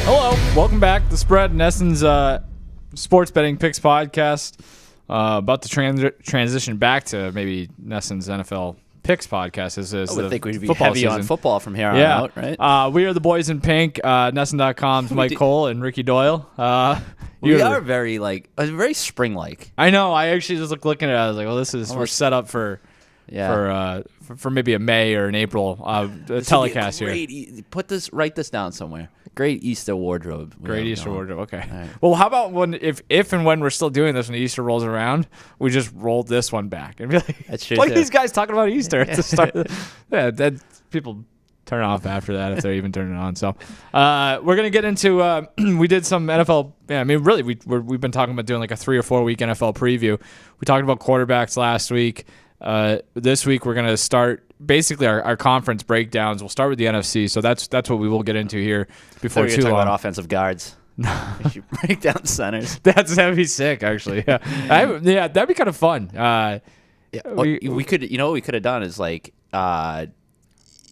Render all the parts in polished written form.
Hello, welcome back. The Spread, Nesson's sports betting picks podcast. About to transition back to maybe Nesson's NFL picks podcast. I would think we'd be heavy season. on football from here on out, right? We are the boys in pink. Nesson.com's Mike Cole and Ricky Doyle. We are very spring-like. I know. I actually just looking at it. I was like, well, we're set up for maybe a May or an April telecast here. Write this down somewhere. Great Easter wardrobe. Great Easter wardrobe. Okay. Right. Well, how about if and when we're still doing this when Easter rolls around, we just roll this one back and be like, that's true. Like these guys talking about Easter at the start. That people turn off after that if they're even turning it on. So we're gonna get into. We did some NFL. Yeah, I mean, really, we've been talking about doing like a 3 or 4 week NFL preview. We talked about quarterbacks last week. This week we're gonna start basically our conference breakdowns. We'll start with the NFC, so that's what we will get into here before too long. About offensive guards. You should break down centers. That'd be sick, actually. Yeah, that'd be kind of fun. We could, what we could have done is like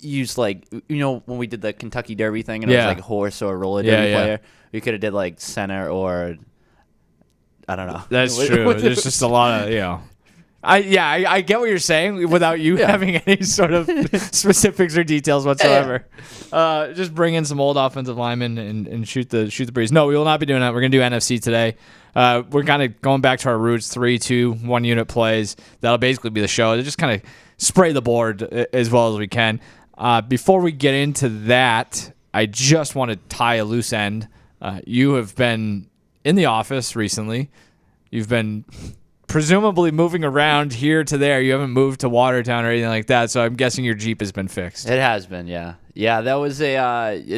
use like when we did the Kentucky Derby thing and it was like horse or roller derby player. We could have did like center or I don't know. That's true. There's just a lot of I get what you're saying without you having any sort of specifics or details whatsoever. Just bring in some old offensive linemen and shoot the breeze. No, we will not be doing that. We're going to do NFC today. We're kind of going back to our roots, 3, 2, 1 unit plays. That'll basically be the show. They just kind of spray the board as well as we can. Before we get into that, I just want to tie a loose end. You have been in the office recently. You've been presumably moving around here to there. You haven't moved to Watertown or anything like that, so I'm guessing your Jeep has been fixed. It has been, yeah. Yeah, that was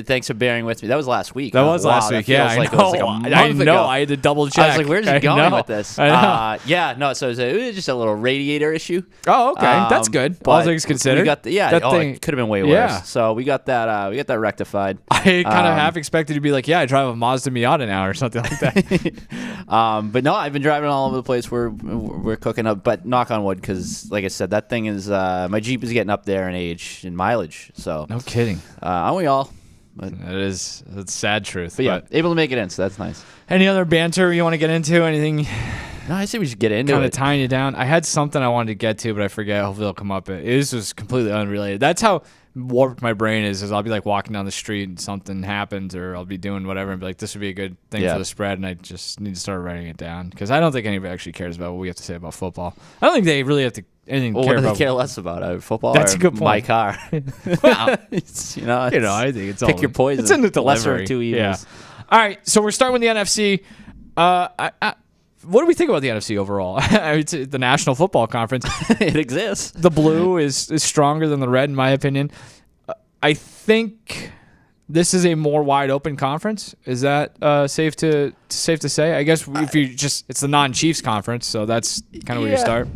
thanks for bearing with me. That was last week. That was last week, yeah. It was like a month ago. I had to double check. I was like, where's he going with this? I know. So it was just a little radiator issue. Oh, okay. That's good. All things considered. We got it could have been way worse. Yeah. So we got that rectified. I kind of half expected to be like, I drive a Mazda Miata now or something like that. But no, I've been driving all over the place. We're cooking up, but knock on wood, because like I said, that thing is my Jeep is getting up there in age and mileage. So no kidding. Aren't we all? But that's sad truth. But able to make it in, so that's nice. Any other banter you want to get into? Anything? No, I say we should get into it. Kind of tying you down. I had something I wanted to get to, but I forget. Hopefully it'll come up. It was just completely unrelated. That's how warped my brain is I'll be like walking down the street and something happens, or I'll be doing whatever and be like, this would be a good thing for the spread, and I just need to start writing it down because I don't think anybody actually cares about what we have to say about football. I don't think they really have to care what do about. They care less about football? That's a good point. My car. Well, I think it's pick your poison. It's in the delivery. Lesser of two evils. Yeah. All right, so we're starting with the NFC. What do we think about the NFC overall? It's the National Football Conference. It exists. The blue is stronger than the red, in my opinion. I think this is a more wide open conference. Is that safe to say? I guess if you it's the non-Chiefs conference, so that's kind of where you start.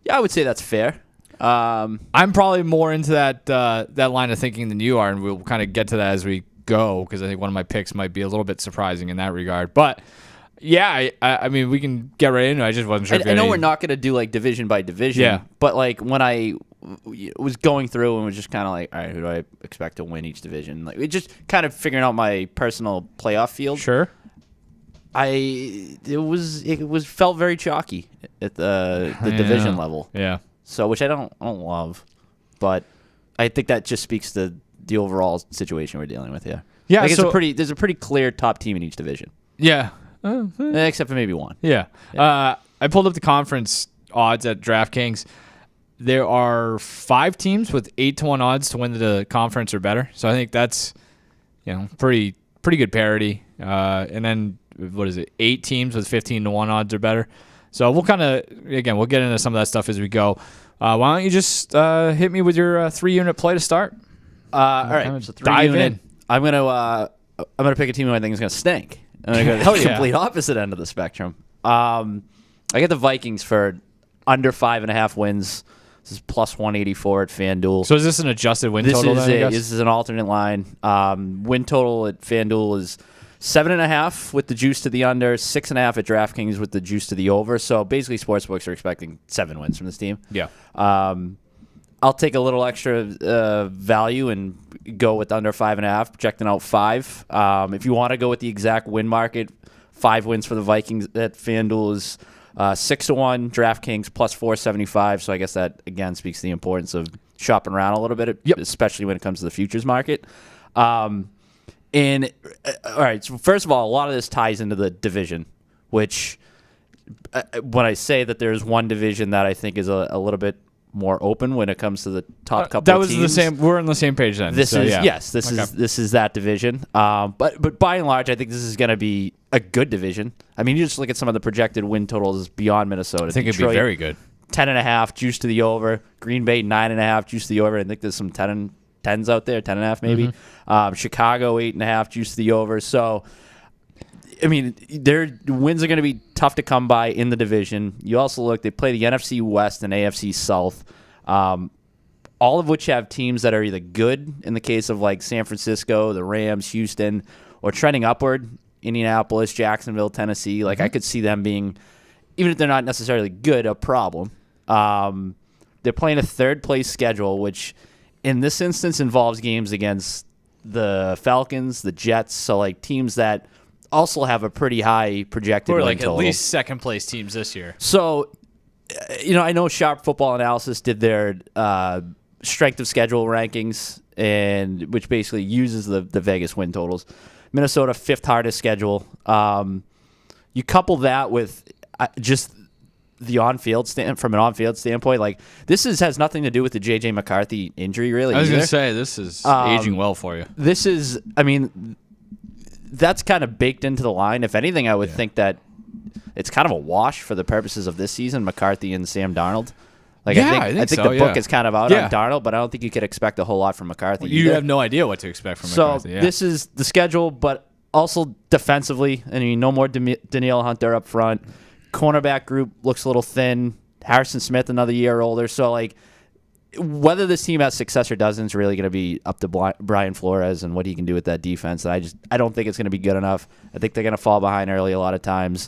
Yeah, I would say that's fair. I'm probably more into that line of thinking than you are, and we'll kind of get to that as we go because I think one of my picks might be a little bit surprising in that regard. But yeah, I mean, we can get right into it. I just wasn't sure. I know we're not going to do like division by division, but like when I was going through and was just kind of like, all right, who do I expect to win each division? Like, just kind of figuring out my personal playoff field. Sure. It felt very chalky at the division level. Yeah. So which I don't love, but I think that just speaks to the overall situation we're dealing with here. Yeah. Like there's a pretty clear top team in each division. Yeah. Except for maybe one. Yeah. I pulled up the conference odds at DraftKings. There are 5 teams with 8-1 odds to win the conference or better. So I think that's pretty good parity. And then what is it? 8 teams with 15-1 odds or better. So we'll we'll get into some of that stuff as we go. Why don't you just hit me with your 3-unit play to start? All right. So dive in. I'm gonna pick a team who I think is gonna stink. I'm gonna go to the complete opposite end of the spectrum. I get the Vikings for under 5.5 wins. This is plus 184 at FanDuel. So is this an adjusted win total? This is an alternate line. Win total at FanDuel is 7.5 with the juice to the under, 6.5 at DraftKings with the juice to the over. So basically, sportsbooks are expecting 7 wins from this team. Yeah. I'll take a little extra value and go with under 5.5, projecting out 5. If you want to go with the exact win market, 5 wins for the Vikings at FanDuel is 6-1. DraftKings plus 475. So I guess that again speaks to the importance of shopping around a little bit, especially when it comes to the futures market. All right. So first of all, a lot of this ties into the division, which when I say that there's one division that I think is a little bit more open when it comes to the top couple that of was teams. the same. We're on the same page then. This is that division. But by and large, I think this is going to be a good division. I mean, you just look at some of the projected win totals beyond Minnesota. I think it'd be very good. 10.5 juice to the over. Green Bay 9.5 juice to the over. I think there's some 10s out there, 10.5 maybe. Mm-hmm. Chicago 8.5 juice to the over. So, I mean, their wins are going to be tough to come by in the division. You also look; they play the NFC West and AFC South, all of which have teams that are either good in the case of like San Francisco, the Rams, Houston, or trending upward. Indianapolis, Jacksonville, Tennessee. Like I could see them being, even if they're not necessarily good, a problem. They're playing a third place schedule, which in this instance involves games against the Falcons, the Jets, so like teams that also have a pretty high projected win total. At least second place teams this year. So, I know Sharp Football Analysis did their strength of schedule rankings, and which basically uses the Vegas win totals. Minnesota, 5th hardest schedule. You couple that with just the on-field from an on-field standpoint, like this has nothing to do with the J.J. McCarthy injury, really. I was going to say, this is aging well for you. This is, I mean, that's kind of baked into the line. If anything, I would think that it's kind of a wash for the purposes of this season, McCarthy and Sam Darnold. Like I think so, the book is kind of out on Darnold, but I don't think you could expect a whole lot from McCarthy. You have no idea what to expect from McCarthy. So this is the schedule, but also defensively. I mean, no more Danielle Hunter up front. Cornerback group looks a little thin. Harrison Smith another year older. So like, whether this team has success or doesn't is really going to be up to Brian Flores and what he can do with that defense. And I don't think it's going to be good enough. I think they're going to fall behind early a lot of times.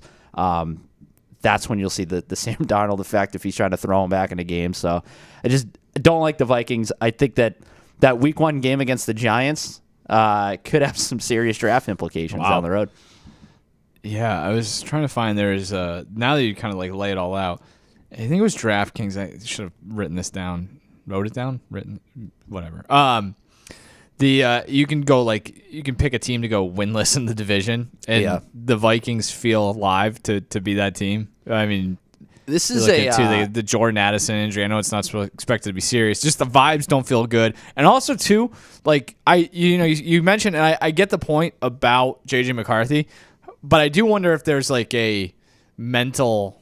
That's when you'll see the Sam Darnold effect if he's trying to throw him back in a game. So I just don't like the Vikings. I think that week 1 game against the Giants could have some serious draft implications down the road. Yeah, I was trying to find now that you kind of like lay it all out, I think it was DraftKings. I should have written this down. Wrote it down? Written? Whatever. You can pick a team to go winless in the division, and the Vikings feel alive to be that team. I mean, this is the Jordan Addison injury. I know it's not expected to be serious. Just the vibes don't feel good, and also too, like you mentioned, and I get the point about JJ McCarthy, but I do wonder if there's like a mental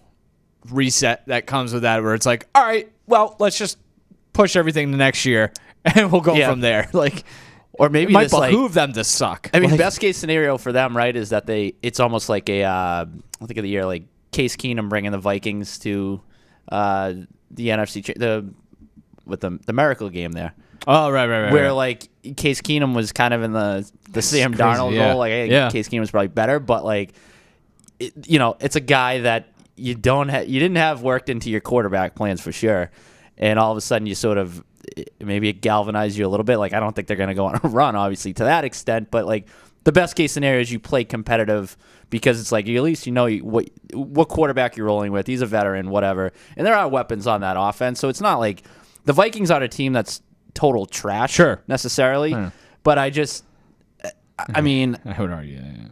reset that comes with that, where it's like, all right, well, let's just push everything to next year, and we'll go from there. Like, or maybe it might behoove them to suck. I mean, best case scenario for them, right, is that it's almost like I think of the year like Case Keenum bringing the Vikings to the NFC with the miracle game there. Oh, right. Where like Case Keenum was kind of in the Sam Darnold role. Like I think Case Keenum was probably better, but like it's a guy that you didn't have worked into your quarterback plans for sure, and all of a sudden you sort of maybe it galvanized you a little bit. Like I don't think they're going to go on a run, obviously, to that extent, but like the best case scenario is you play competitive because it's like at least you know what quarterback you're rolling with. He's a veteran, whatever, and there are weapons on that offense, so it's not like the Vikings aren't a team that's total trash, necessarily. But I mean, I would argue that.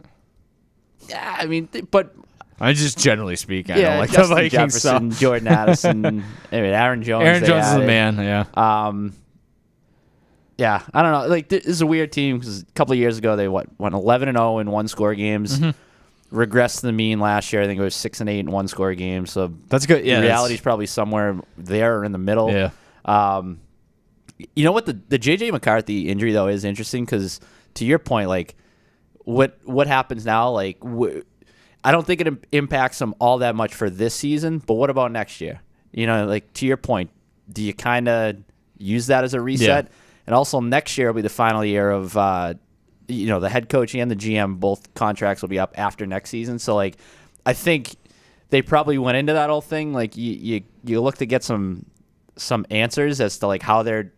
Yeah, I mean, but I just generally speaking, I don't like Justin the Vikings. Jefferson, Jordan Addison, Aaron Jones. Aaron Jones is the man. Yeah, I don't know. Like this is a weird team because a couple of years ago they went 11-0 in 1-score games. Regressed to the mean last year. I think it was 6-8 in 1-score games. So that's good. Yeah, the reality is probably somewhere there or in the middle. Yeah. You know what? The J.J. McCarthy injury though is interesting because to your point, like what happens now? Like I don't think it impacts them all that much for this season. But what about next year? Like to your point, do you kind of use that as a reset? Yeah. And also next year will be the final year of the head coach and the GM. Both contracts will be up after next season. So like I think they probably went into that whole thing like you look to get some some answers as to like how their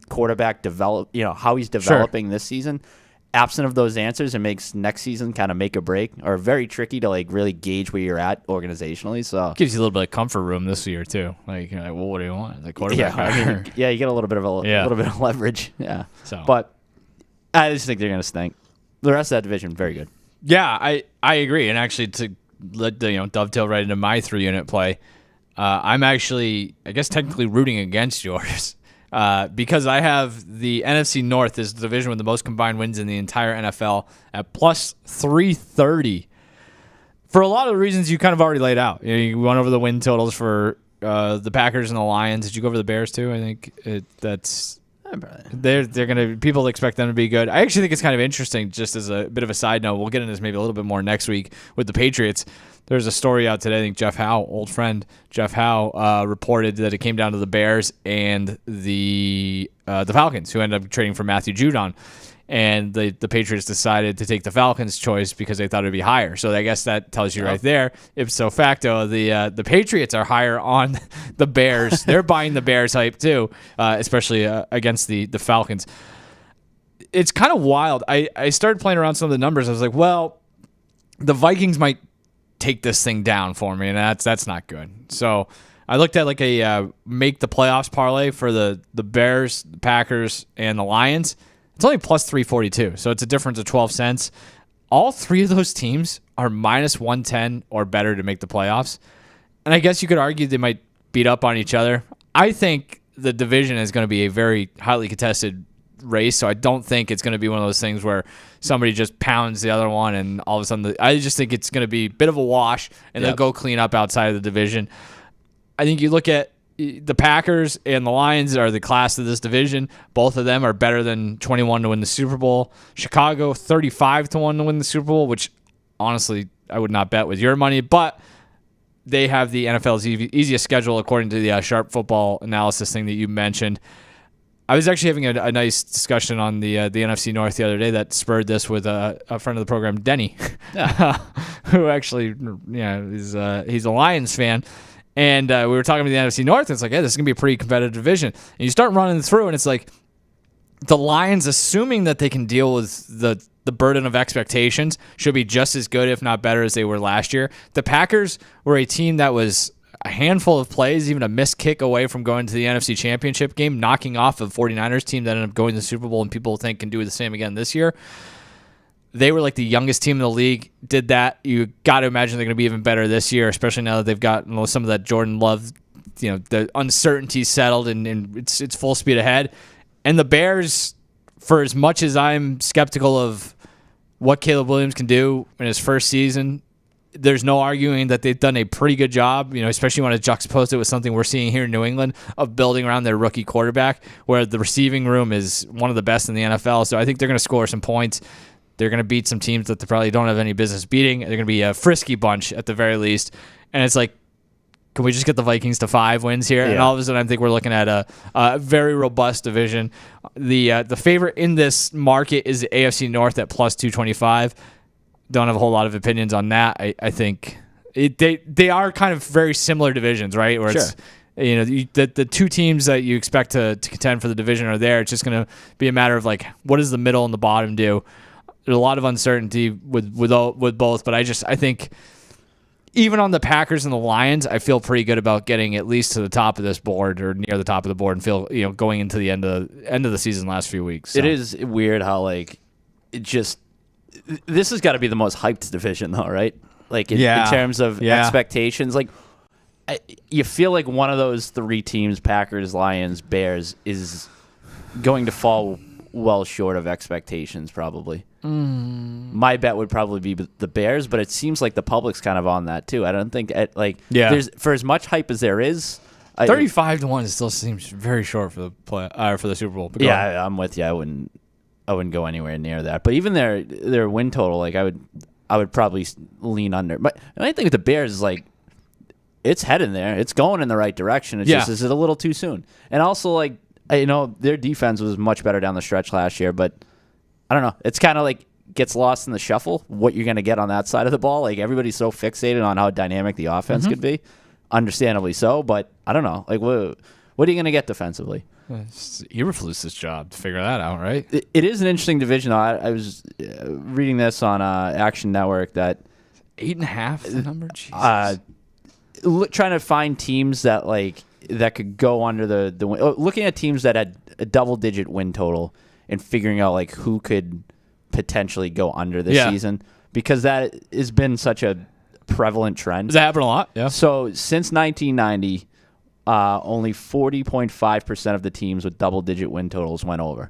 quarterback how he's developing this season. Absent of those answers, it makes next season kind of make or break, or very tricky to like really gauge where you're at organizationally. So gives you a little bit of comfort room this year too. Like, well, what do you want? The quarterback. Yeah, you get a little bit of little bit of leverage. Yeah. So, but I just think they're gonna stink. The rest of that division, very good. Yeah, I agree. And actually, to let dovetail right into my 3-unit play, I'm actually, I guess, technically rooting against yours. Because I have the NFC North is the division with the most combined wins in the entire NFL at plus 330. For a lot of the reasons you kind of already laid out. You went over the win totals for the Packers and the Lions. Did you go over the Bears too? I think they're gonna, people expect them to be good. I actually think it's kind of interesting, just as a bit of a side note. We'll get into this maybe a little bit more next week with the Patriots. There's a story out today. I think Jeff Howe, old friend Jeff Howe, reported that it came down to the Bears and the Falcons, who ended up trading for Matthew Judon. And the Patriots decided to take the Falcons' choice because they thought it would be higher. So I guess that tells you right there, ipso facto, the Patriots are higher on the Bears. They're buying the Bears hype too, especially against the Falcons. It's kind of wild. I started playing around some of the numbers. I was like, well, the Vikings might take this thing down for me, and that's not good. So I looked at like a make the playoffs parlay for the Bears, the Packers, and the Lions. It's only plus 342, so it's a difference of 12 cents. All three of those teams are minus 110 or better to make the playoffs. And I guess you could argue they might beat up on each other. I think the division is going to be a very highly contested race, so I don't think it's going to be one of those things where somebody just pounds the other one and all of a sudden I just think it's going to be a bit of a wash and they'll go clean up outside of the division. I think you look at the Packers and the Lions are the class of this division. Both of them are better than 21 to win the Super Bowl. Chicago 35 to 1 to win the Super Bowl, which honestly I would not bet with your money, but they have the NFL's easiest schedule according to the Sharp Football analysis thing that you mentioned. I was actually having a nice discussion on the NFC North the other day that spurred this with a friend of the program, Denny, who actually, he's a Lions fan. And we were talking about the NFC North, and it's like, hey, this is going to be a pretty competitive division. And you start running through, and it's like the Lions, assuming that they can deal with the burden of expectations, should be just as good, if not better, as they were last year. The Packers were a team that was a handful of plays, even a missed kick away from going to the NFC Championship game, knocking off a 49ers team that ended up going to the Super Bowl and people think can do the same again this year. They were like the youngest team in the league, did that. You got to imagine they're going to be even better this year, especially now that they've got some of that Jordan Love, the uncertainty settled and it's full speed ahead. And the Bears, for as much as I'm skeptical of what Caleb Williams can do in his first season, there's no arguing that they've done a pretty good job, especially when it's juxtaposed it with something we're seeing here in New England of building around their rookie quarterback, where the receiving room is one of the best in the NFL. So I think they're going to score some points. They're going to beat some teams that they probably don't have any business beating. They're going to be a frisky bunch at the very least. And it's like, can we just get the Vikings to 5 wins here? Yeah. And all of a sudden, I think we're looking at a very robust division. The favorite in this market is the AFC North at plus 225. Don't have a whole lot of opinions on that. I think they are kind of very similar divisions, right? Where it's the two teams that you expect to contend for the division are there. It's just going to be a matter of like, what does the middle and the bottom do? There's a lot of uncertainty with both, but I think even on the Packers and the Lions, I feel pretty good about getting at least to the top of this board or near the top of the board and feel going into the end of the season last few weeks. So. It is weird how this has got to be the most hyped division though, right? Like in terms of expectations, like you feel like one of those three teams, Packers, Lions, Bears, is going to fall well short of expectations probably. My bet would probably be the Bears, but it seems like the public's kind of on that too. I don't think there's for as much hype as there is, 35 to 1 still seems very short for the for the Super Bowl. But I'm with you. I wouldn't go anywhere near that. But even their win total, like I would probably lean under. But I think with the Bears is like it's heading there. It's going in the right direction. It's just is it a little too soon? And also like their defense was much better down the stretch last year, but I don't know. It's kind of like gets lost in the shuffle what you're going to get on that side of the ball. Like everybody's so fixated on how dynamic the offense could be. Understandably so, but I don't know. Like what What are you going to get defensively? It's Eberflus's job to figure that out, right? It is an interesting division. I was reading this on Action Network that 8.5 the number. Jesus. Trying to find teams that that could go under the win. Looking at teams that had a double-digit win total and figuring out who could potentially go under this season, because that has been such a prevalent trend. Does that happen a lot? Yeah. So since 1990. Only 40.5% of the teams with double-digit win totals went over.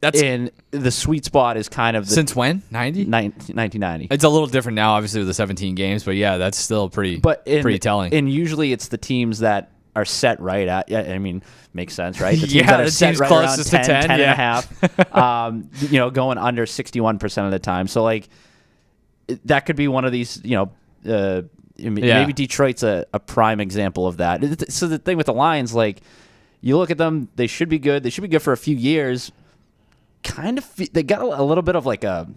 And the sweet spot is kind of since when? 1990. It's a little different now, obviously, with the 17 games, but yeah, that's still pretty telling. And usually it's the teams that are set right at. Yeah, I mean, makes sense, right? The teams that are set right closest around 10, to 10 and a half. Going under 61% of the time. So that could be one of these. Maybe Detroit's a prime example of that. So the thing with the Lions, you look at them, they should be good. They should be good for a few years. Kind of, they got a little bit of a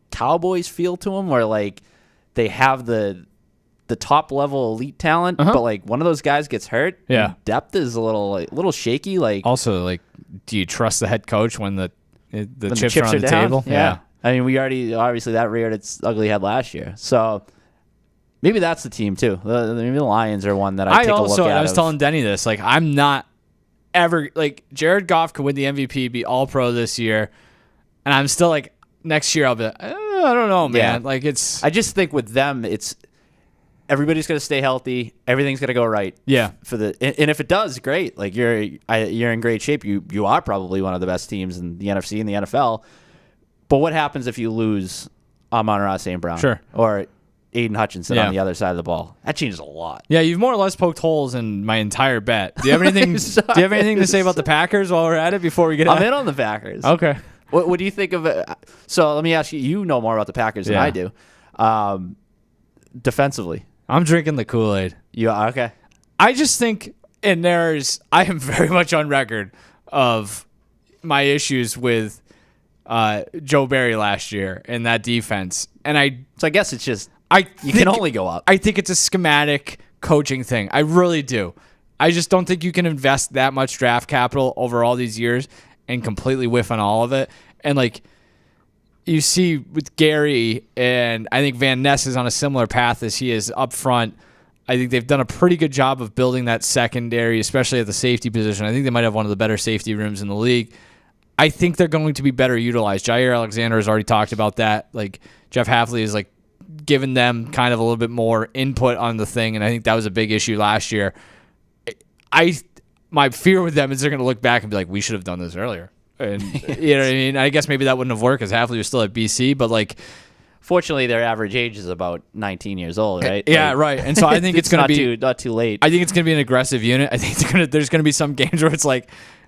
Cowboys feel to them, where they have the top level elite talent, but one of those guys gets hurt. Yeah, depth is a little shaky. Also, do you trust the head coach when the chips are on the table? Yeah. I mean, we already obviously that reared its ugly head last year, so. Maybe that's the team, too. Maybe the Lions are one that I take a look at. I was telling Denny this. I'm not ever... Jared Goff could win the MVP, be all-pro this year, and I'm still next year I'll be I don't know, man. Yeah. I just think with them, it's... Everybody's going to stay healthy. Everything's going to go right. Yeah. And if it does, great. You're in great shape. You are probably one of the best teams in the NFC and the NFL. But what happens if you lose Amon-Ra St. Brown? Sure. Or... Aiden Hutchinson on the other side of the ball. That changes a lot. Yeah, you've more or less poked holes in my entire bet. Do you have anything? Do you have anything to say about the Packers while we're at it before we get? I'm in on the Packers. Okay. What do you think of it? So let me ask you. You know more about the Packers than I do. Defensively, I'm drinking the Kool-Aid. You are okay. I just think, I am very much on record of my issues with Joe Barry last year and that defense, and I guess it's just. You can only go up. I think it's a schematic coaching thing. I really do. I just don't think you can invest that much draft capital over all these years and completely whiff on all of it. And you see with Gary, and I think Van Ness is on a similar path as he is up front. I think they've done a pretty good job of building that secondary, especially at the safety position. I think they might have one of the better safety rooms in the league. I think they're going to be better utilized. Jair Alexander has already talked about that. Jeff Hafley is given them kind of a little bit more input on the thing, and I think that was a big issue last year. My fear with them is they're going to look back and be like, we should have done this earlier. And you know what I mean? I guess maybe that wouldn't have worked because Hafley was still at BC, but fortunately, their average age is about 19 years old, right? Yeah, right. And so I think it's going to be not too late. I think it's going to be an aggressive unit. I think there's going to be some games where it's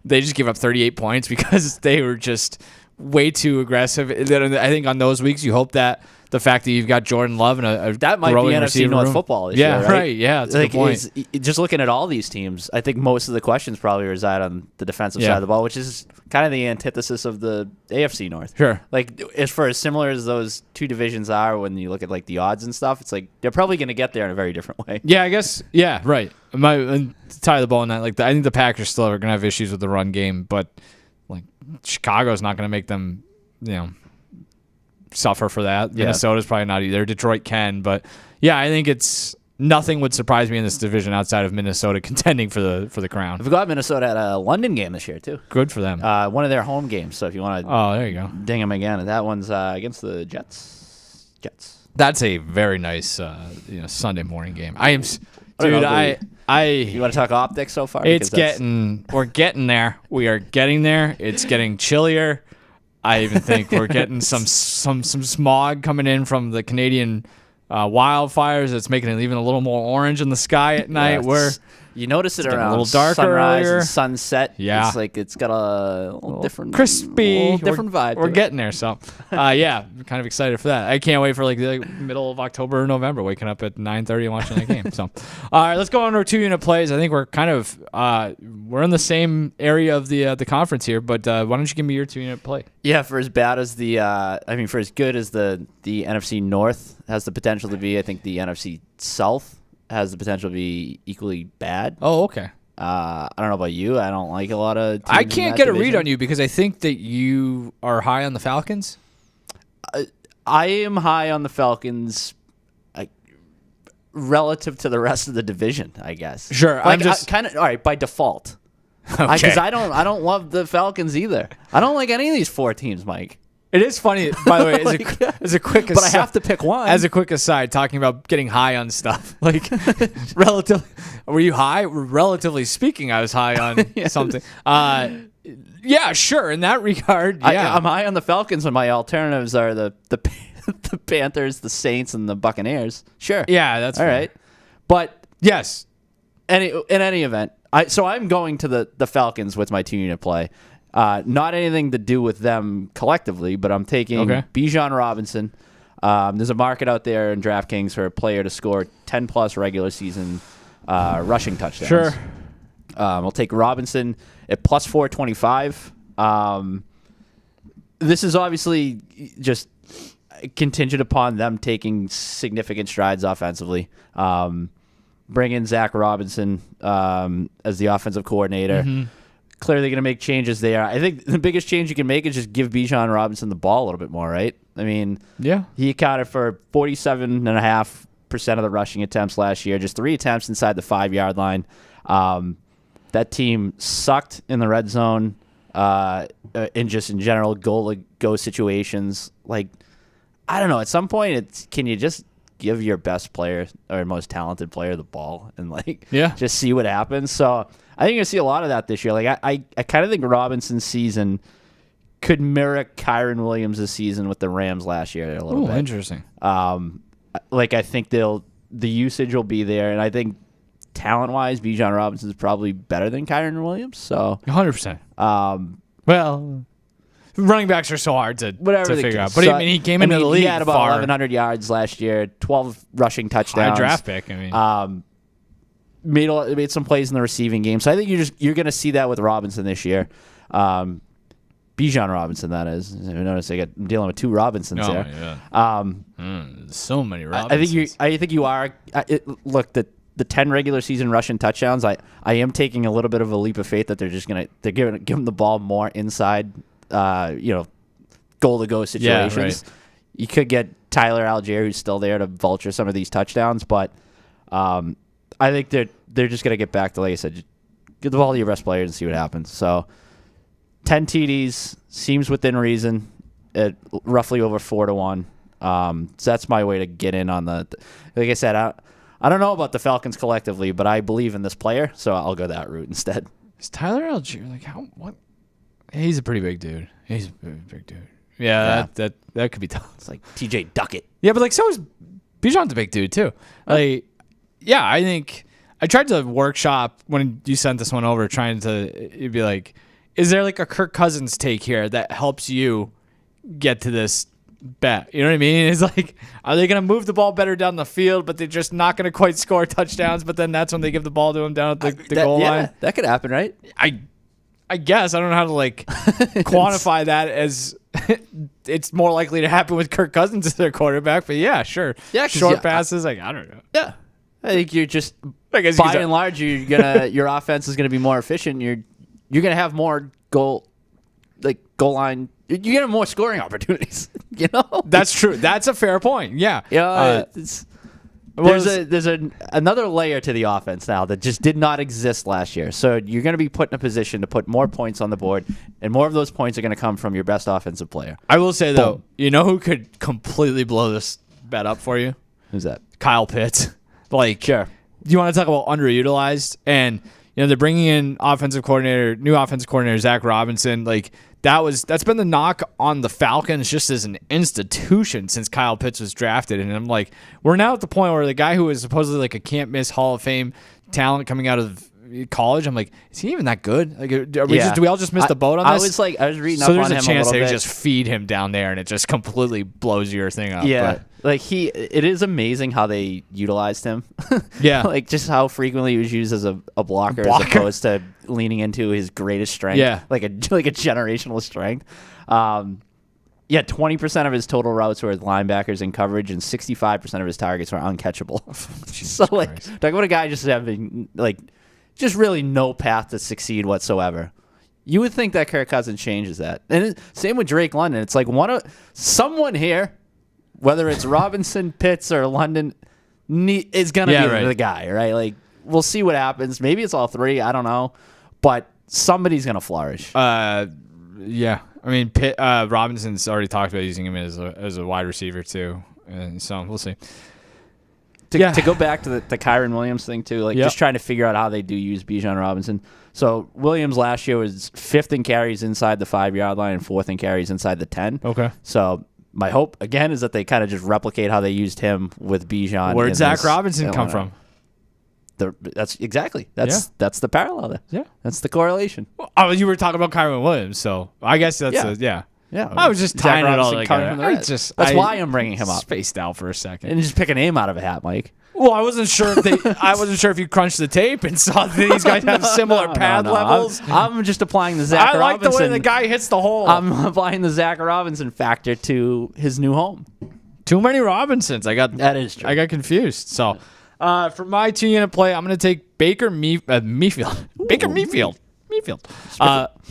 they just give up 38 points because they were just way too aggressive. I think on those weeks, you hope that the fact that you've got Jordan Love and a that might be NFC North room. Football this year, right? Yeah, that's a good point. Just looking at all these teams, I think most of the questions probably reside on the defensive side of the ball, which is kind of the antithesis of the AFC North. Sure. As similar as those two divisions are when you look at the odds and stuff, it's they're probably going to get there in a very different way. Yeah, I guess. Yeah, right. To tie the ball in that, I think the Packers still are going to have issues with the run game, but Chicago's not going to make them, suffer for that. Yeah. Minnesota's probably not either. Detroit can, but yeah, I think nothing would surprise me in this division outside of Minnesota contending for the crown. I forgot Minnesota had a London game this year too. Good for them. One of their home games. So if you want to, there you go, ding them again. And that one's against the Jets. That's a very nice Sunday morning game. I am, dude. You want to talk optics so far? We're getting there. We are getting there. It's getting chillier. I even think we're getting some smog coming in from the Canadian wildfires. It's making it even a little more orange in the sky at night. You notice it around a little darker sunrise earlier. And sunset. Yeah. It's got a little different, crispy, different vibe. We're getting there. So, yeah, I'm kind of excited for that. I can't wait for the middle of October or November, waking up at 9:30 and watching that game. So, all right, let's go on to our 2-unit plays. I think we're kind of we're in the same area of the conference here, but why don't you give me your 2-unit play? Yeah, for as bad as for as good as the NFC North has the potential to be, I think the NFC South has the potential to be equally bad. Oh, okay. I don't know about you. I don't like a lot of teams I can't get division. a read on you because I think that you are high on the Falcons. I am high on the Falcons relative to the rest of the division, I guess. Sure. Like, I'm just kind of all right by default. okay. Because I don't love the Falcons either. I don't like any of these 4 teams, Mike. It is funny, by the way, as a quick aside. But I have to pick one. As a quick aside, talking about getting high on stuff. Like, were you high? Relatively speaking, I was high on something. Yeah, sure. In that regard, yeah. I'm high on the Falcons when my alternatives are the the Panthers, the Saints, and the Buccaneers. Sure. Yeah, that's all fair. right. But yes, in any event, I'm going to the Falcons with my 2-unit play. Not anything to do with them collectively, but I'm taking Bijan Robinson. There's a market out there in DraftKings for a player to score 10-plus regular season rushing touchdowns. Sure. I'll take Robinson at plus 425. This is obviously just contingent upon them taking significant strides offensively. Bring in Zach Robinson as the offensive coordinator. Mm-hmm. Clearly going to make changes there. I think the biggest change you can make is just give Bijan Robinson the ball a little bit more, right? I mean, he accounted for 47.5% of the rushing attempts last year, just 3 attempts inside the 5-yard line. That team sucked in the red zone in general goal-to-go situations. Like, I don't know. At some point, can you just give your best player or most talented player the ball and just see what happens? So I think you're going to see a lot of that this year. Like I kind of think Robinson's season could mirror Kyren Williams' season with the Rams last year a little bit. Interesting. I think the usage will be there, and I think talent-wise, Bijan Robinson is probably better than Kyren Williams. So 100%. Well, running backs are so hard to figure out. But he came into the league. He had about 1,100 yards last year, 12 rushing touchdowns. High draft pick. I mean, made some plays in the receiving game. So I think you're going to see that with Robinson this year. Bijan Robinson, that is. Notice I'm dealing with 2 Robinsons there. Yeah. So many Robinsons. I think you are. Look, the 10 regular season rushing touchdowns. I am taking a little bit of a leap of faith that they're giving him the ball more inside. Goal to go situations. Yeah, right. You could get Tyler Algier, who's still there, to vulture some of these touchdowns, but I think they're just gonna get back to, like I said, just give the ball to your best players and see what happens. So 10 TDs seems within reason at roughly over 4-1. So that's my way to get in on the. Like I said, I don't know about the Falcons collectively, but I believe in this player, so I'll go that route instead. Is Tyler Algier what? He's a pretty big dude. He's a big dude. Yeah. That could be tough. It's like TJ Duckett. Yeah, but so is Bijan's a big dude too. I think I tried to workshop when you sent this one over, trying to you'd be like, is there like a Kirk Cousins take here that helps you get to this bet? You know what I mean? It's like, are they going to move the ball better down the field, but they're just not going to quite score touchdowns? But then that's when they give the ball to him down at the goal line. That could happen, right? I guess I don't know how to quantify that as it's more likely to happen with Kirk Cousins as their quarterback. But yeah, sure. Yeah, short passes. I don't know. Yeah, I think you're just. I guess by and large, your offense is gonna be more efficient. You're gonna have more goal line. You're gonna have more scoring opportunities. That's true. That's a fair point. Yeah. There's another layer to the offense now that just did not exist last year. So you're going to be put in a position to put more points on the board, and more of those points are going to come from your best offensive player. I will say, though, you know who could completely blow this bet up for you? Who's that? Kyle Pitts. Sure. You want to talk about underutilized? And, they're bringing in new offensive coordinator, Zach Robinson. That's been the knock on the Falcons just as an institution since Kyle Pitts was drafted. And I'm like, we're now at the point where the guy who is supposedly like a can't miss Hall of Fame talent coming out of college, I'm like, is he even that good? Do we all just miss the boat on this? I was reading up on him a little bit. So there's a chance they just feed him down there and it just completely blows your thing up. Yeah. It is amazing how they utilized him. Yeah. Just how frequently he was used as a blocker as opposed to leaning into his greatest strength. Yeah. Like a generational strength. 20% of his total routes were with linebackers in coverage, and 65% of his targets were uncatchable. So, like, talk about a guy just having, like, just really no path to succeed whatsoever. You would think that Kirk Cousins changes that. And same with Drake London. It's like someone here, whether it's Robinson, Pitts, or London, is going to be the guy, right? Like, we'll see what happens. Maybe it's all three. I don't know. But somebody's going to flourish. Yeah. I mean, Robinson's already talked about using him as a wide receiver, too. And so we'll see. To go back to the Kyren Williams thing, too, like just trying to figure out how they do use Bijan Robinson. So Williams last year was 5th in carries inside the 5-yard line and 4th in carries inside the 10. Okay. So my hope, again, is that they kind of just replicate how they used him with Bijan. Where'd Zach Robinson come from? That's the parallel there. Yeah. That's the correlation. Oh, you were talking about Kyren Williams, so I guess that's Yeah. I was just tying it all together. That's why I'm bringing him up. Spaced out for a second. And just pick a name out of a hat, Mike. Well, I wasn't sure if you crunched the tape and saw that these guys have similar pad levels. I'm just applying the Zach Robinson. I like the way the guy hits the hole. I'm applying the Zach Robinson factor to his new home. Too many Robinsons. That is true. I got confused. So, for my 2-unit play, I'm going to take Baker Mayfield. Baker Mayfield.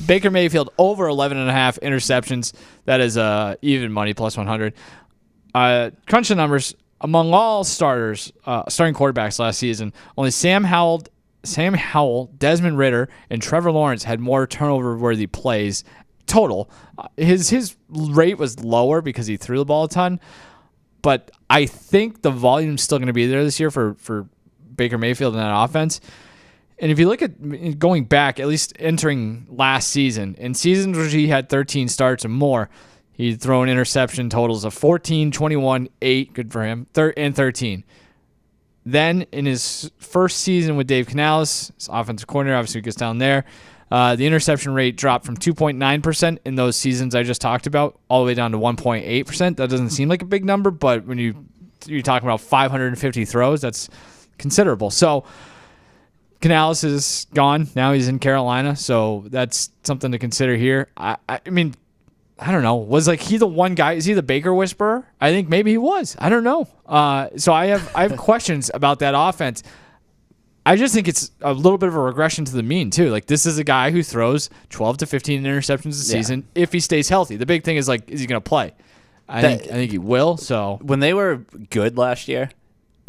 Baker Mayfield over 11.5 interceptions. That is even money, plus 100. Crunch the numbers. Among all starting quarterbacks last season, only Sam Howell, Desmond Ridder, and Trevor Lawrence had more turnover-worthy plays total. His rate was lower because he threw the ball a ton, but I think the volume's still going to be there this year for Baker Mayfield in that offense. And if you look at going back, at least entering last season, in seasons where he had 13 starts or more, he'd thrown interception totals of 14, 21, 8, good for him, and 13. Then in his first season with Dave Canales, his offensive coordinator, obviously gets down there, the interception rate dropped from 2.9% in those seasons I just talked about all the way down to 1.8%. That doesn't seem like a big number, but when you're talking about 550 throws, that's considerable. So Canales is gone. Now he's in Carolina, so that's something to consider here. I mean, I don't know. Was he the one guy? Is he the Baker whisperer? I think maybe he was. I don't know. So I have questions about that offense. I just think it's a little bit of a regression to the mean too. Like, this is a guy who throws 12 to 15 interceptions a season if he stays healthy. The big thing is, like, is he going to play? I think he will. So when they were good last year,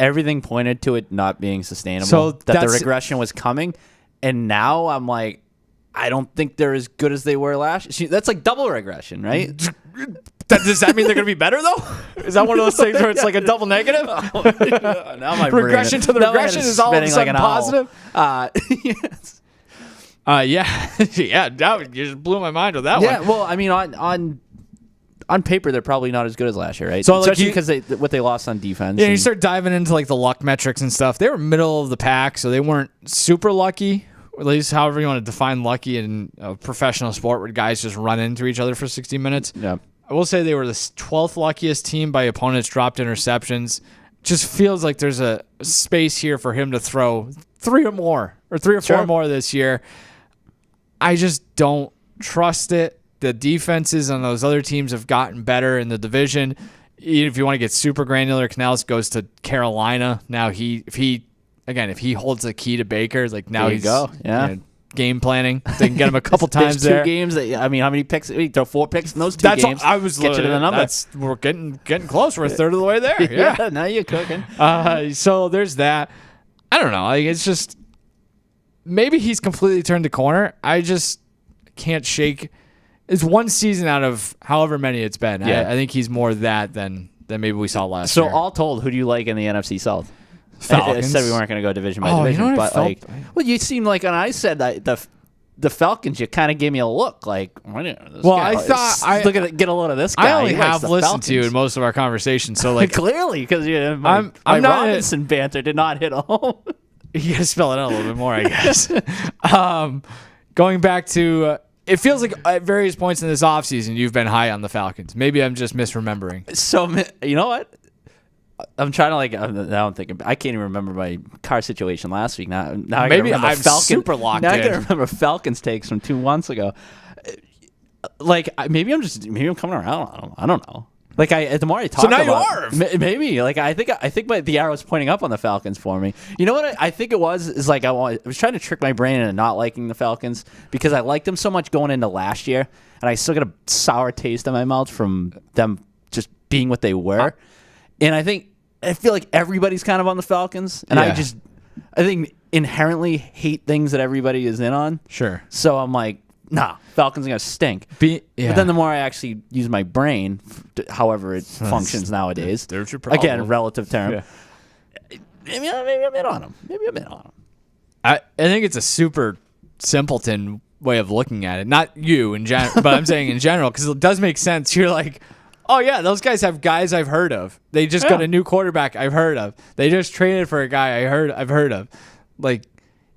everything pointed to it not being sustainable. So that the regression was coming, and now I'm like, I don't think they're as good as they were last year. That's like double regression, right? Does that mean they're going to be better, though? Is that one of those things where it's like a double negative? Now my regression to the regression is all of a sudden positive? Yes. Yeah. Now you just blew my mind with that one. Yeah, well, I mean, on paper, they're probably not as good as last year, right? So, especially because what they lost on defense. Yeah, you start diving into like the luck metrics and stuff. They were middle of the pack, so they weren't super lucky. Or at least however you want to define lucky in a professional sport where guys just run into each other for 60 minutes. Yeah. I will say they were the 12th luckiest team by opponents dropped interceptions. Just feels like there's a space here for him to throw 3 or 4 more this year. I just don't trust it. The defenses on those other teams have gotten better in the division. If you want to get super granular, Canales goes to Carolina. Now if he holds the key to Baker, like now he's game planning. They can get him a couple times there. 2 games. How many picks? We throw 4 picks in those 2 games. I was get you to the number. We're getting close. We're a third of the way there. Yeah, now you're cooking. So there's that. I don't know. Like, it's just maybe he's completely turned the corner. I just can't shake. It's one season out of however many it's been. Yeah. I think he's more that than maybe we saw last year. So all told, who do you like in the NFC South? Falcons. I said we weren't going to go division by division, you know but you seem like when I said that the Falcons, you kind of gave me a look like. I thought look at get a load of this guy. I only have listened to you in most of our conversations, so like clearly because my Robinson banter did not hit home. You got to spell it out a little bit more, I guess. Going back to. It feels like at various points in this offseason, you've been high on the Falcons. Maybe I'm just misremembering. So, you know what? I'm trying to now I'm thinking, I can't even remember my car situation last week. Now maybe I'm super locked in. Now I can remember Falcons takes from 2 months ago. like maybe I'm coming around on them. I don't know. Like the more I talk about, so now you are. Maybe like I think the arrow's pointing up on the Falcons for me. You know what I think it was is like I was trying to trick my brain into not liking the Falcons because I liked them so much going into last year, and I still got a sour taste in my mouth from them just being what they were. And I feel like everybody's kind of on the Falcons, and I think inherently hate things that everybody is in on. Sure. So I'm like, nah, Falcons are going to stink. But then the more I actually use my brain, however it functions nowadays, there's your problem. Again, relative term, maybe I'm in on them. I think it's a super simpleton way of looking at it. Not you in general, but I'm saying in general, because it does make sense. You're like, oh, yeah, those guys have guys I've heard of. They just got a new quarterback I've heard of. They just traded for a guy I've heard of. Like,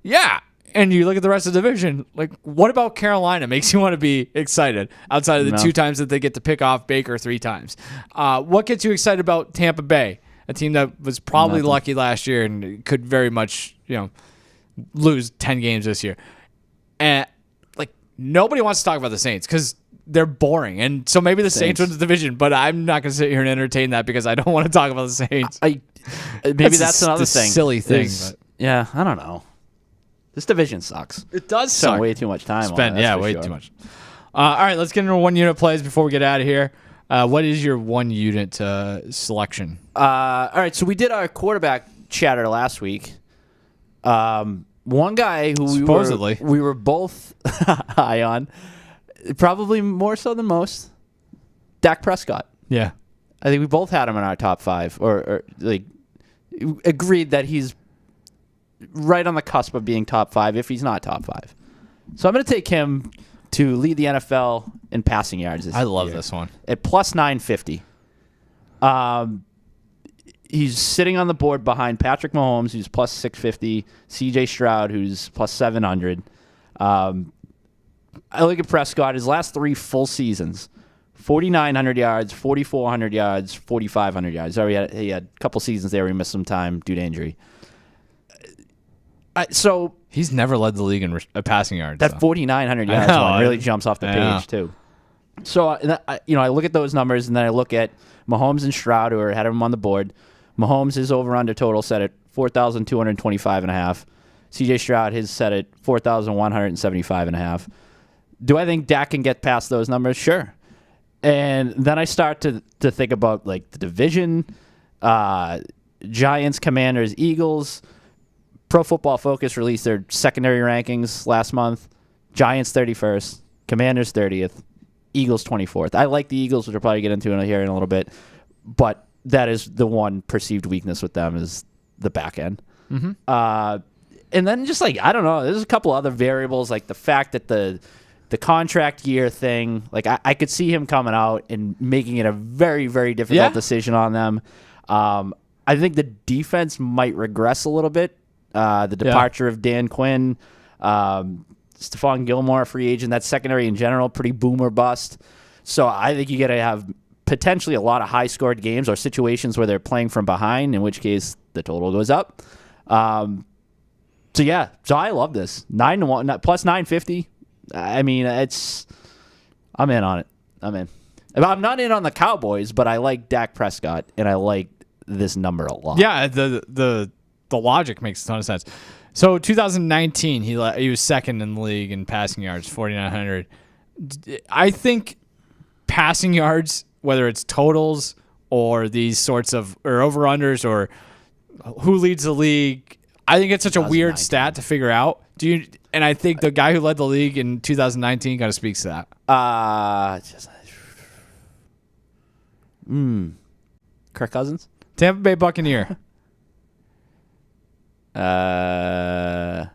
yeah. And you look at the rest of the division, like, what about Carolina makes you want to be excited outside of the 2 times that they get to pick off Baker 3 times? What gets you excited about Tampa Bay, a team that was probably lucky last year and could very much, lose 10 games this year? And, like, nobody wants to talk about the Saints because they're boring. And so maybe the Saints win the division, but I'm not going to sit here and entertain that because I don't want to talk about the Saints. Maybe that's another thing. Silly thing. Yeah, I don't know. This division sucks. It does suck. Spend way too much time on it. Yeah, way too much. All right, let's get into 1 unit plays before we get out of here. What is your 1 unit selection? All right, so we did our quarterback chatter last week. One guy who supposedly we were both high on, probably more so than most, Dak Prescott. Yeah. I think we both had him in our top 5, or like agreed that he's right on the cusp of being top 5 if he's not top 5. So I'm going to take him to lead the NFL in passing yards this year. I love this one. At plus 950. He's sitting on the board behind Patrick Mahomes, who's plus 650, CJ Stroud, who's plus 700. I look at Prescott, his last 3 full seasons, 4,900 yards, 4,400 yards, 4,500 yards. He had a couple seasons there where he missed some time due to injury. So he's never led the league in passing yards. That 4,900 yards one really jumps off the page too. So I look at those numbers and then I look at Mahomes and Stroud, who are ahead of him on the board. Mahomes is over/under total set at 4,225.5. CJ Stroud his set at 4,175.5. Do I think Dak can get past those numbers? Sure. And then I start to think about like the division, Giants, Commanders, Eagles. Pro Football Focus released their secondary rankings last month. Giants 31st, Commanders 30th, Eagles 24th. I like the Eagles, which we'll probably get into here in a little bit, but that is the one perceived weakness with them is the back end. Mm-hmm. And then just like, I don't know, there's a couple other variables, like the fact that the contract year thing, like I could see him coming out and making it a very, very difficult decision on them. I think the defense might regress a little bit. The departure of Dan Quinn, Stephon Gilmore, free agent, that secondary in general, pretty boom or bust. So I think you got to have potentially a lot of high-scored games or situations where they're playing from behind, in which case the total goes up. So I love this 9-1 plus 950. I mean, I'm in on it. I'm in. I'm not in on the Cowboys, but I like Dak Prescott and I like this number a lot. Yeah, the logic makes a ton of sense. So 2019, he was second in the league in passing yards, 4,900. I think passing yards, whether it's totals or these sorts of or over-unders or who leads the league, I think it's such a weird stat to figure out. And I think the guy who led the league in 2019 kind of speaks to that. Kirk Cousins? Tampa Bay Buccaneer. Jameis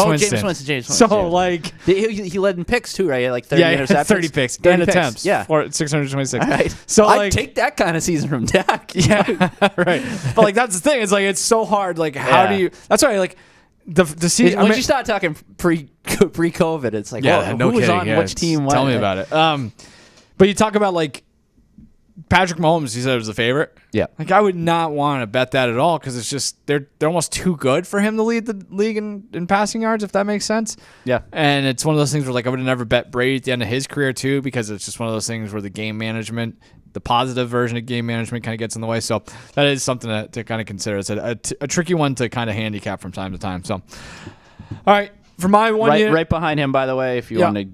Winston. So, like... He led in picks, too, right? Like 30 interceptions? 30 picks. 30 attempts. Yeah. 626. All right. So, I'd take that kind of season from Dak. Yeah, right. But, like, that's the thing. It's, like, it's so hard. Like, how do you... That's why, like, the season... Once you start talking pre-COVID, it's like, who was on which team? Tell me about it. But you talk about, like, Patrick Mahomes, he said, was the favorite. Yeah. Like, I would not want to bet that at all because it's just they're almost too good for him to lead the league in passing yards, if that makes sense. Yeah. And it's one of those things where, like, I would have never bet Brady at the end of his career, too, because it's just one of those things where the game management, the positive version of game management kind of gets in the way. So that is something to kind of consider. It's a tricky one to kind of handicap from time to time. So, all right. For my one right behind him, by the way, if you want to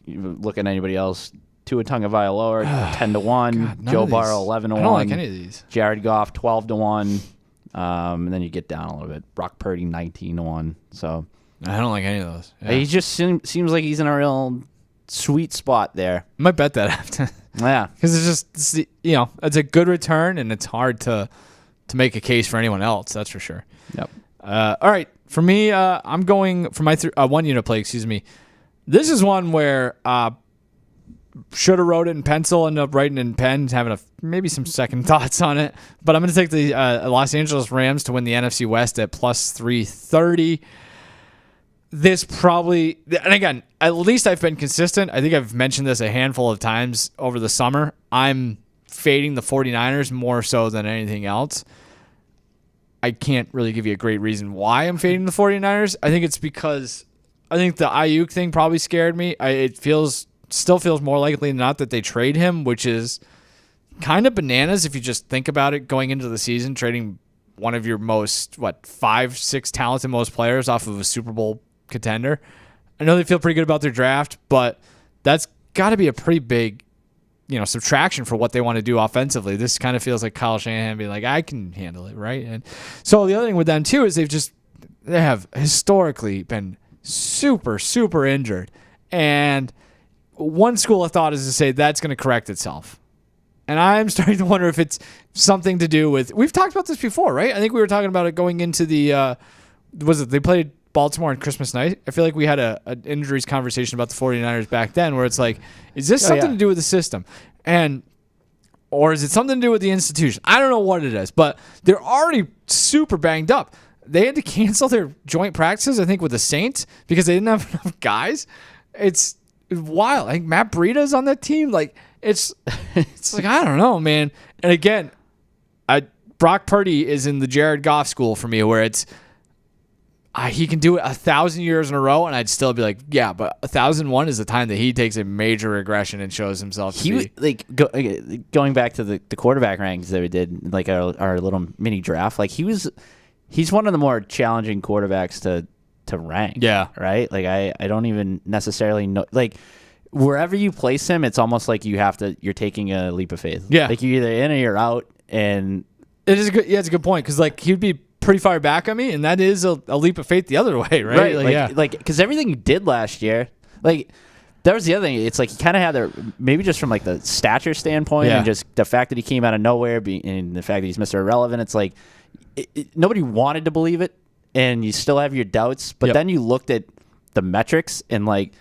look at anybody else, Tua Tagovailoa 10-1, Joe Burrow 11-1. I don't like any of these. Jared Goff 12-1, and then you get down a little bit. Brock Purdy 19-1. So I don't like any of those. Yeah. He just seems like he's in a real sweet spot there. I might bet that after. Yeah, because it's it's a good return, and it's hard to make a case for anyone else. That's for sure. Yep. All right. For me, I'm going for my 1 unit play. Excuse me. This is one where should have wrote it in pencil, ended up writing it in pen, having maybe some second thoughts on it. But I'm going to take the Los Angeles Rams to win the NFC West at plus 330. This probably, and again, at least I've been consistent. I think I've mentioned this a handful of times over the summer. I'm fading the 49ers more so than anything else. I can't really give you a great reason why I'm fading the 49ers. I think it's because I think the Ayuk thing probably scared me. It still feels more likely than not that they trade him, which is kind of bananas if you just think about it going into the season, trading one of your most, 5-6 talented most players off of a Super Bowl contender. I know they feel pretty good about their draft, but that's got to be a pretty big subtraction for what they want to do offensively. This kind of feels like Kyle Shanahan being like, I can handle it, right? And so the other thing with them too is they have historically been super, super injured. And one school of thought is to say that's going to correct itself. And I'm starting to wonder if it's something to do with, we've talked about this before, right? I think we were talking about it going into the, they played Baltimore on Christmas night. I feel like we had an injuries conversation about the 49ers back then where it's like, is this something to do with the system? Or is it something to do with the institution? I don't know what it is, but they're already super banged up. They had to cancel their joint practices, I think, with the Saints because they didn't have enough guys. It's wild. I think Matt Breida's on that team. Like, it's like, I don't know, man. And again, Brock Purdy is in the Jared Goff school for me where it's, he can do it 1,000 years in a row, and I'd still be like, yeah, but 1,001 is the time that he takes a major regression and shows himself to be. Going back to the quarterback rankings that we did, like our little mini draft, like he's one of the more challenging quarterbacks to rank. Yeah. Right? Like I don't even necessarily know, like wherever you place him, it's almost like you're taking a leap of faith. Yeah. Like you're either in or you're out, and it is it's a good point because like he'd be pretty far back on me, and that is a leap of faith the other way, right? Like because everything he did last year, like that was the other thing. It's like he kind of had maybe just from like the stature standpoint and just the fact that he came out of nowhere, and the fact that he's Mr. Irrelevant. It's like nobody wanted to believe it, and you still have your doubts. But then you looked at the metrics, and like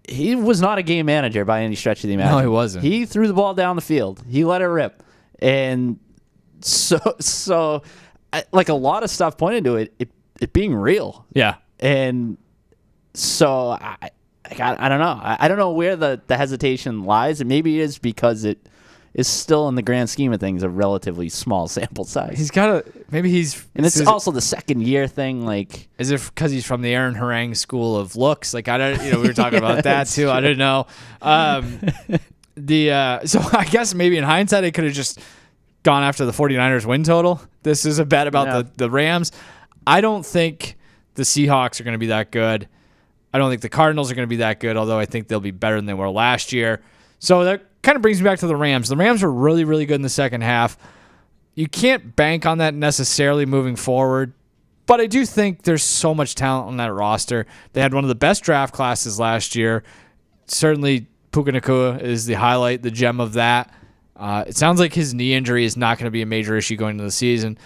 he was not a game manager by any stretch of the imagination. No, he wasn't. He threw the ball down the field. He let it rip, and so. Like a lot of stuff pointed to it being real. Yeah. And so I don't know. I don't know where the hesitation lies. And maybe it is because it is still in the grand scheme of things a relatively small sample size. And it's also the second year thing. Like, is it because he's from the Aaron Harang school of looks? Like, I don't, we were talking about that too. True. I don't know. So I guess maybe in hindsight, I could have just gone after the 49ers win total. This is a bet about the Rams. I don't think the Seahawks are going to be that good. I don't think the Cardinals are going to be that good, although I think they'll be better than they were last year. So that kind of brings me back to the Rams. The Rams were really, really good in the second half. You can't bank on that necessarily moving forward, but I do think there's so much talent on that roster. They had one of the best draft classes last year. Certainly Puka Nacua is the highlight, the gem of that. It sounds like his knee injury is not going to be a major issue going into the season.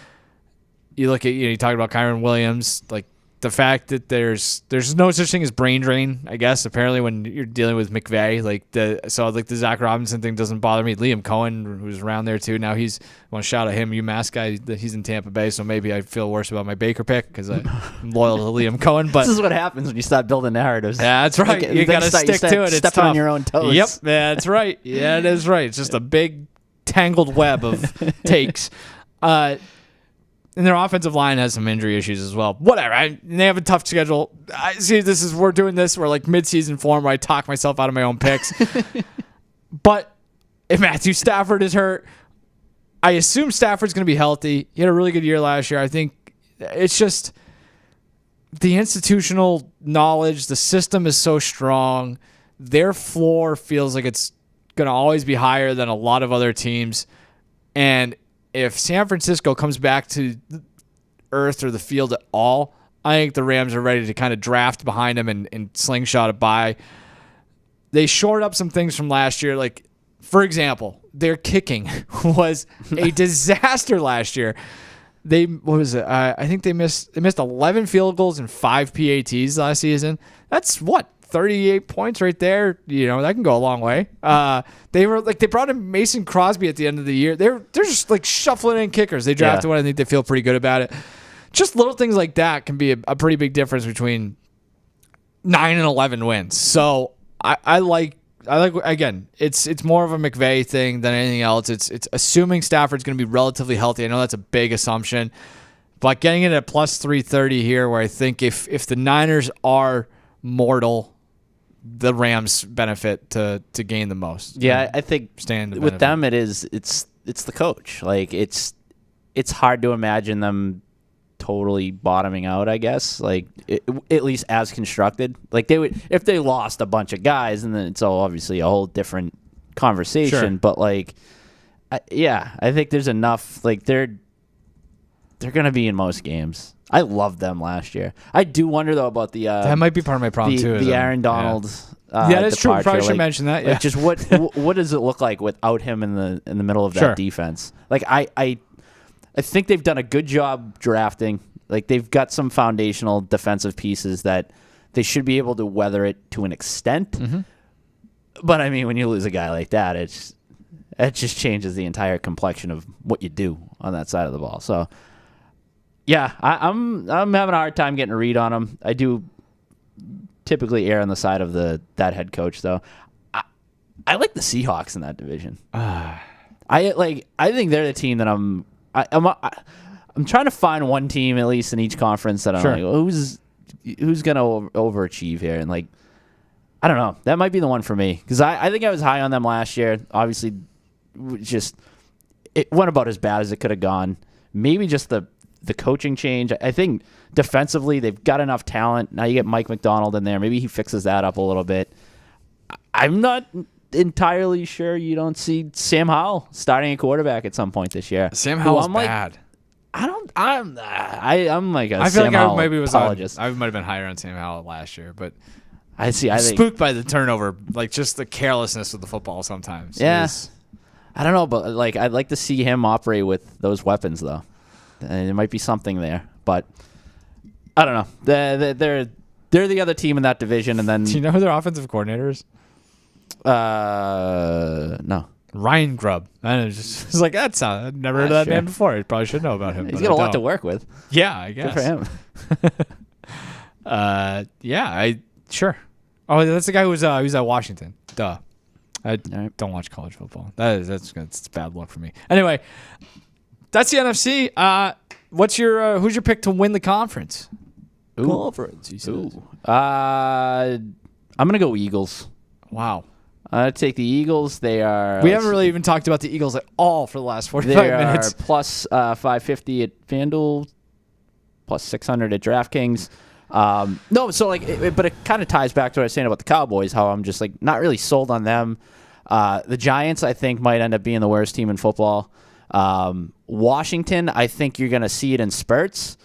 You look at, you talk about Kyron Williams, like the fact that there's no such thing as brain drain, I guess, apparently when you're dealing with McVay, the Zach Robinson thing doesn't bother me. Liam Cohen, who's around there too. Now I want to shout at him, UMass guy, that he's in Tampa Bay, so maybe I feel worse about my Baker pick because I'm loyal to Liam Cohen. But this is what happens when you start building narratives. Yeah, that's right. You got to stick to it. It's stepping tough. on your own toes. Yep, that's right. Yeah, it is right. It's just a big tangled web of takes. And their offensive line has some injury issues as well. Whatever. They have a tough schedule. I see. We're doing this. We're like mid-season form where I talk myself out of my own picks. But if Matthew Stafford is hurt, I assume Stafford's going to be healthy. He had a really good year last year. I think it's just the institutional knowledge. The system is so strong. Their floor feels like it's going to always be higher than a lot of other teams. And if San Francisco comes back to earth or the field at all, I think the Rams are ready to kind of draft behind them and slingshot it by. They shored up some things from last year. Like, for example, their kicking was a disaster last year. I think they missed 11 field goals and 5 PATs last season. That's 38 points right there. That can go a long way. They brought in Mason Crosby at the end of the year. They're just like shuffling in kickers. They drafted one. I think they feel pretty good about it. Just little things like that can be a pretty big difference between 9 and 11 wins. So I like again, it's more of a McVay thing than anything else. It's assuming Stafford's going to be relatively healthy. I know that's a big assumption, but getting it at plus 330 here, where I think if the Niners are mortal, the Rams benefit to gain the most. Yeah, I think with them it's the coach. Like it's hard to imagine them totally bottoming out, I guess. Like at least as constructed. Like they would if they lost a bunch of guys, and then it's obviously a whole different conversation. Sure. But like, I think there's enough. Like they're gonna be in most games. I loved them last year. I do wonder though about the that might be part of my problem too. The Aaron Donald. Yeah, that's true. Probably should mention that. Yeah. Like just what does it look like without him in the middle of that defense? Like I think they've done a good job drafting. Like they've got some foundational defensive pieces that they should be able to weather it to an extent. Mm-hmm. But I mean, when you lose a guy like that, it just changes the entire complexion of what you do on that side of the ball. So. Yeah, I'm having a hard time getting a read on him. I do typically err on the side of that head coach, though. I like the Seahawks in that division. I think they're the team that I'm trying to find one team at least in each conference that I'm like, well, who's gonna overachieve here, and like I don't know, that might be the one for me because I think I was high on them last year. Obviously, just it went about as bad as it could have gone. Maybe just the coaching change. I think defensively they've got enough talent. Now you get Mike McDonald in there. Maybe he fixes that up a little bit. I'm not entirely sure you don't see Sam Howell starting a quarterback at some point this year. Sam Howell's bad. I'm like a I feel Sam like Howell I maybe was apologist. I might have been higher on Sam Howell last year, but I think spooked by the turnover, like just the carelessness of the football sometimes. Yeah, I don't know, but like I'd like to see him operate with those weapons though. There might be something there, but I don't know. They're the other team in that division, and then do you know who their offensive coordinator is? No, Ryan Grubb. I just was like, I've never heard of that name before. I probably should know about him. He's got a lot to work with. Yeah, I guess. Good for him. Sure. Oh, that's the guy who's at Washington. Duh. I don't watch college football. That's bad luck for me. Anyway. That's the NFC. Who's your pick to win the conference? Conference, he says. I'm gonna go Eagles. Wow. I'd take the Eagles. They are. We haven't really even talked about the Eagles at all for the last 45 minutes. They are plus 550 at FanDuel, plus 600 at DraftKings. But it kind of ties back to what I was saying about the Cowboys. How I'm just like not really sold on them. The Giants, I think, might end up being the worst team in football. Washington, I think you're going to see it in spurts,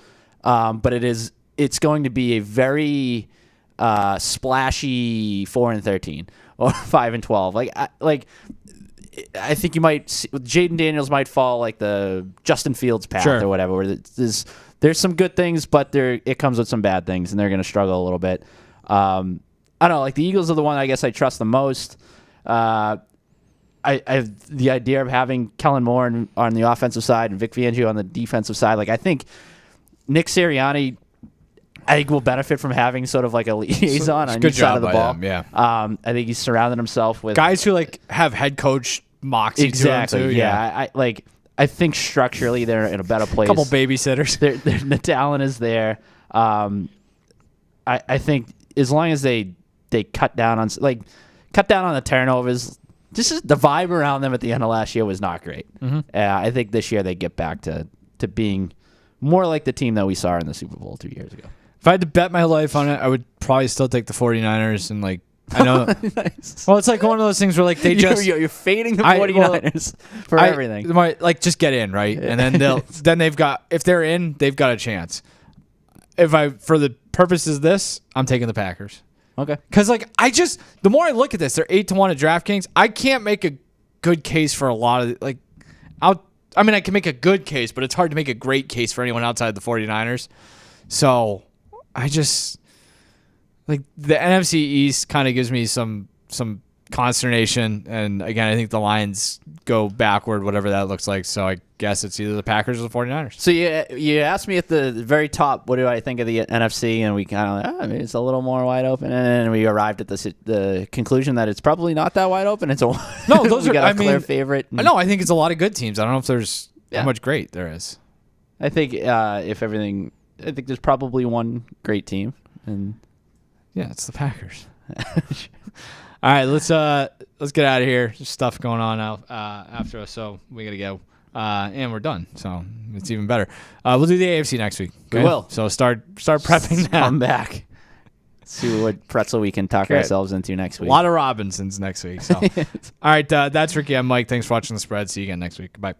but it's going to be a very splashy 4-13 or 5-12. I think you might see, Jaden Daniels might fall like the Justin Fields path or whatever. Where there's some good things, but it comes with some bad things, and they're going to struggle a little bit. I don't know. Like the Eagles are the one I guess I trust the most. I have the idea of having Kellen Moore on the offensive side and Vic Fangio on the defensive side. Like I think Nick Sirianni, will benefit from having sort of like a liaison on each side of the ball. Yeah. I think he's surrounded himself with guys who like have head coach moxie exactly. to them too. Yeah. I think structurally they're in a better place. Couple babysitters. The talent is there. I think as long as they cut down on the turnovers, just the vibe around them at the end of last year was not great. I think this year they get back to being more like the team that we saw in the Super Bowl 2 years ago. If I had to bet my life on it, I would probably still take the 49ers and I know. Nice. Well, it's like one of those things where they just you're fading the 49ers for everything. Just get in, right? And then they've got, if they're in, they've got a chance. For the purposes of this, I'm taking the Packers. Okay. Because the more I look at this, they're 8-1 at DraftKings. I can't make a good case for a lot of I can make a good case, but it's hard to make a great case for anyone outside the 49ers. So I just the NFC East kind of gives me some consternation, and again, I think the Lions go backward, whatever that looks like. So I guess it's either the Packers or the 49ers. So you asked me at the very top, what do I think of the NFC, and we kind of it's a little more wide open, and then we arrived at the conclusion that it's probably not that wide open. It's those are got a clear favorite. No, I think it's a lot of good teams. I don't know if there's how much great there is. I think I think there's probably one great team, and it's the Packers. All right, let's get out of here. There's stuff going on now after us, so we gotta go, and we're done. So it's even better. We'll do the AFC next week. Okay? We will. So start prepping that. Come back. See what pretzel we can talk ourselves into next week. A lot of Robinsons next week. So, all right, that's Ricky. I'm Mike. Thanks for watching The Spread. See you again next week. Bye.